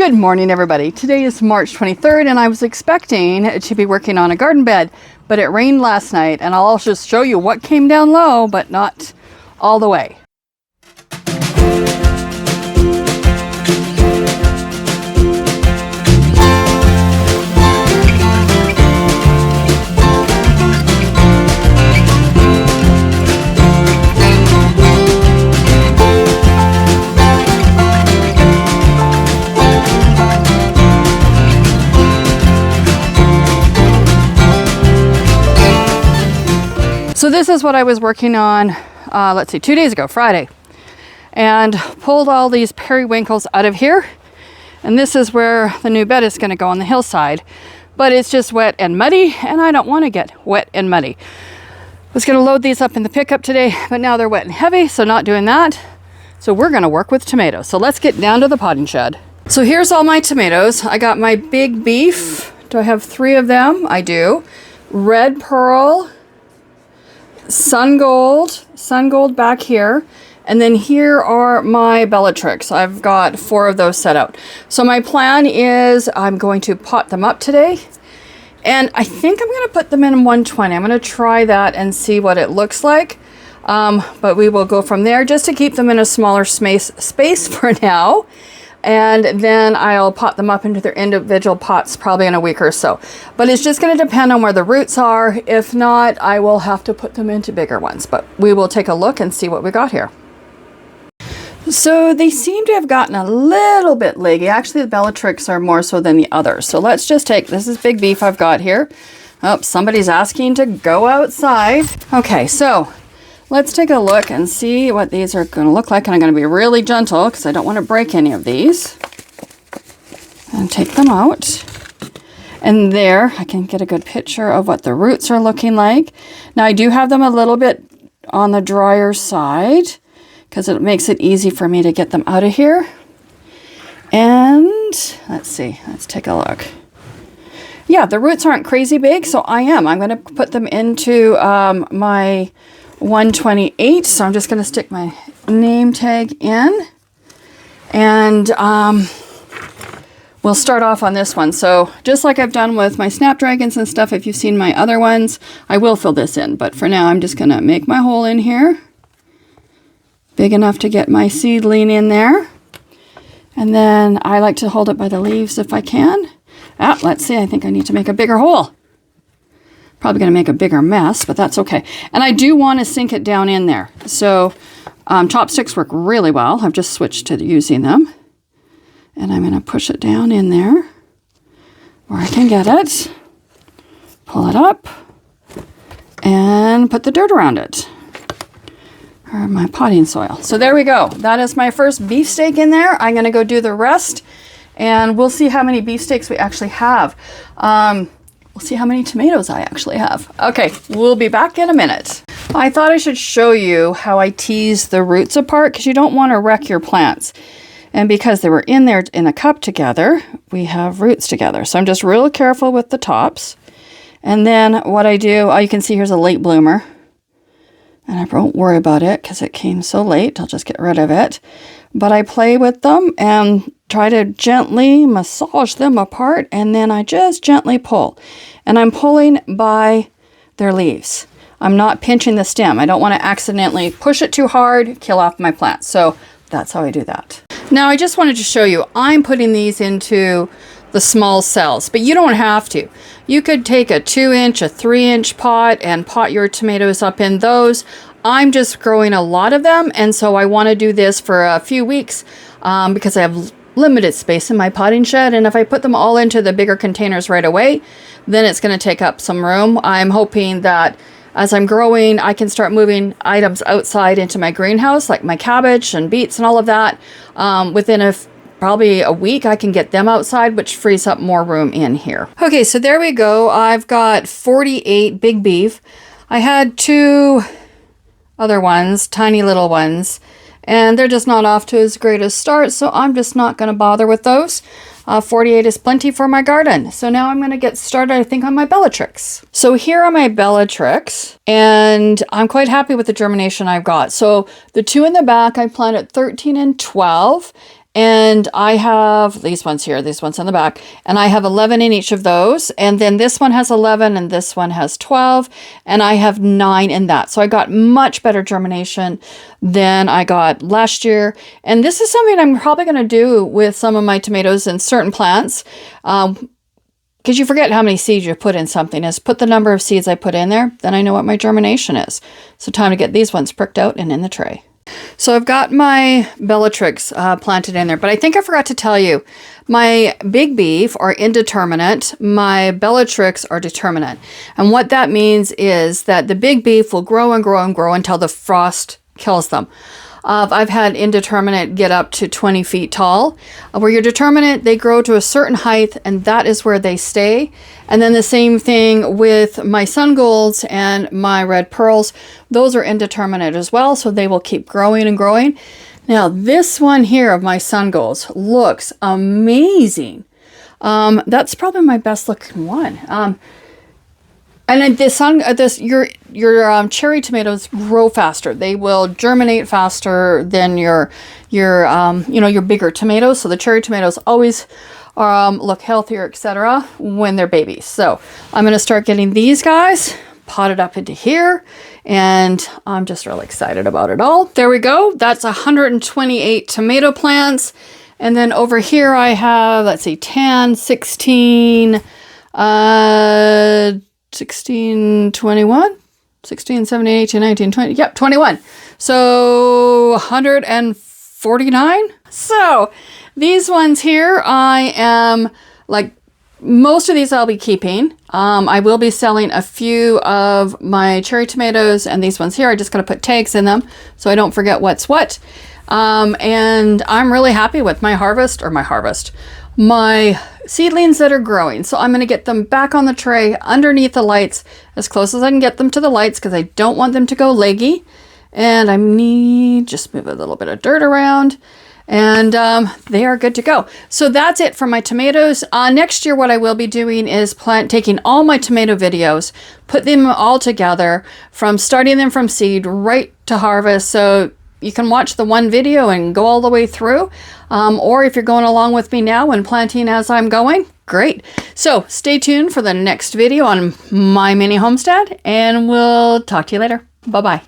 Good morning, everybody. Today is March 23rd, and I was expecting to be working on a garden bed, but it rained last night, and I'll just show you what came down low, but not all the way. So this is what I was working on, 2 days ago, Friday, and pulled all these periwinkles out of here. And this is where the new bed is going to go on the hillside, but it's just wet and muddy, and I don't want to get wet and muddy. I was going to load these up in the pickup today, but now they're wet and heavy, so not doing that. So we're going to work with tomatoes. So let's get down to the potting shed. So here's all my tomatoes. I got my big beef. Do I have 3 of them? I do. Red pearl, sun gold back here, and then here are my Bellatrix. I've got 4 of those set out. So my plan is I'm going to pot them up today, and I think I'm going to put them in 120. I'm going to try that and see what it looks like, but we will go from there just to keep them in a smaller space for now. And then I'll pot them up into their individual pots probably in a week or so. But it's just going to depend on where the roots are. If not, I will have to put them into bigger ones. But we will take a look and see what we got here. So they seem to have gotten a little bit leggy. Actually, the Bellatrix are more so than the others. So let's just take, this is big beef I've got here. Oh, somebody's asking to go outside. Okay, so let's take a look and see what these are going to look like. And I'm going to be really gentle because I don't want to break any of these. And take them out. And there, I can get a good picture of what the roots are looking like. Now, I do have them a little bit on the drier side because it makes it easy for me to get them out of here. And let's see, let's take a look. Yeah, the roots aren't crazy big, so I'm going to put them into my 128. So I'm just going to stick my name tag in, and we'll start off on this one. So just like I've done with my snapdragons and stuff, if you've seen my other ones, I will fill this in, but for now I'm just going to make my hole in here big enough to get my seedling in there. And then I like to hold it by the leaves if I can. Let's see, I think I need to make a bigger hole. Probably going to make a bigger mess, but that's okay. And I do want to sink it down in there. So chopsticks work really well. I've just switched to using them. And I'm going to push it down in there where I can get it. Pull it up and put the dirt around it, or my potting soil. So there we go. That is my first beefsteak in there. I'm going to go do the rest, and we'll see how many beefsteaks we actually have. We'll see how many tomatoes I actually have. Okay, we'll be back in a minute. I thought I should show you how I tease the roots apart because you don't want to wreck your plants. And because they were in there in a cup together, we have roots together. So I'm just real careful with the tops. And then what I do, you can see here's a late bloomer. And I won't worry about it because it came so late. I'll just get rid of it. But I play with them and try to gently massage them apart, and then I just gently pull. And I'm pulling by their leaves. I'm not pinching the stem. I don't want to accidentally push it too hard, kill off my plant. So that's how I do that. Now I just wanted to show you, I'm putting these into the small cells, but you don't have to. You could take a 2-inch, a 3-inch pot and pot your tomatoes up in those. I'm just growing a lot of them, and so I want to do this for a few weeks because I have limited space in my potting shed, and if I put them all into the bigger containers right away, then it's going to take up some room. I'm hoping that as I'm growing, I can start moving items outside into my greenhouse, like my cabbage and beets and all of that. Within probably a week, I can get them outside, which frees up more room in here. Okay, so there we go. I've got 48 big beef. I had 2 other ones, tiny little ones, and they're just not off to as great a start, so I'm just not going to bother with those. 48 is plenty for my garden. So now I'm going to get started, I think, on my Bellatrix. So here are my Bellatrix, and I'm quite happy with the germination I've got. So the 2 in the back, I planted 13 and 12, And I have these ones here, these ones on the back, and I have 11 in each of those. And then this one has 11 and this one has 12, and I have 9 in that. So I got much better germination than I got last year. And this is something I'm probably going to do with some of my tomatoes and certain plants. Because you forget how many seeds you put in something. Is put the number of seeds I put in there, then I know what my germination is. So time to get these ones pricked out and in the tray. So I've got my Bellatrix planted in there, but I think I forgot to tell you, my big beef are indeterminate, my Bellatrix are determinate. And what that means is that the big beef will grow and grow and grow until the frost kills them. I've had indeterminate get up to 20 feet tall. Where you're determinate, they grow to a certain height, and that is where they stay. And then the same thing with my sun golds and my red pearls. Those are indeterminate as well, so they will keep growing and growing. Now, this one here of my sun golds looks amazing. That's probably my best looking one. And your cherry tomatoes grow faster. They will germinate faster than your bigger tomatoes. So the cherry tomatoes always look healthier, etc. when they're babies. So I'm going to start getting these guys potted up into here, and I'm just really excited about it all. There we go. That's 128 tomato plants. And then over here I have, let's see, 10, 16, 16, 21, 16, 17, 18, 19, 20. Yep, 21. So 149. So these ones here, I am like, most of these I'll be keeping. I will be selling a few of my cherry tomatoes, and these ones here, I just got to put tags in them so I don't forget what's what. And I'm really happy with my my seedlings that are growing. So I'm going to get them back on the tray underneath the lights as close as I can get them to the lights, because I don't want them to go leggy. And I need just move a little bit of dirt around, and they are good to go. So that's it for my tomatoes. Next year, what I will be doing is taking all my tomato videos, put them all together, from starting them from seed right to harvest. So you can watch the one video and go all the way through. Or if you're going along with me now and planting as I'm going, great. So stay tuned for the next video on my mini homestead, and we'll talk to you later. Bye-bye.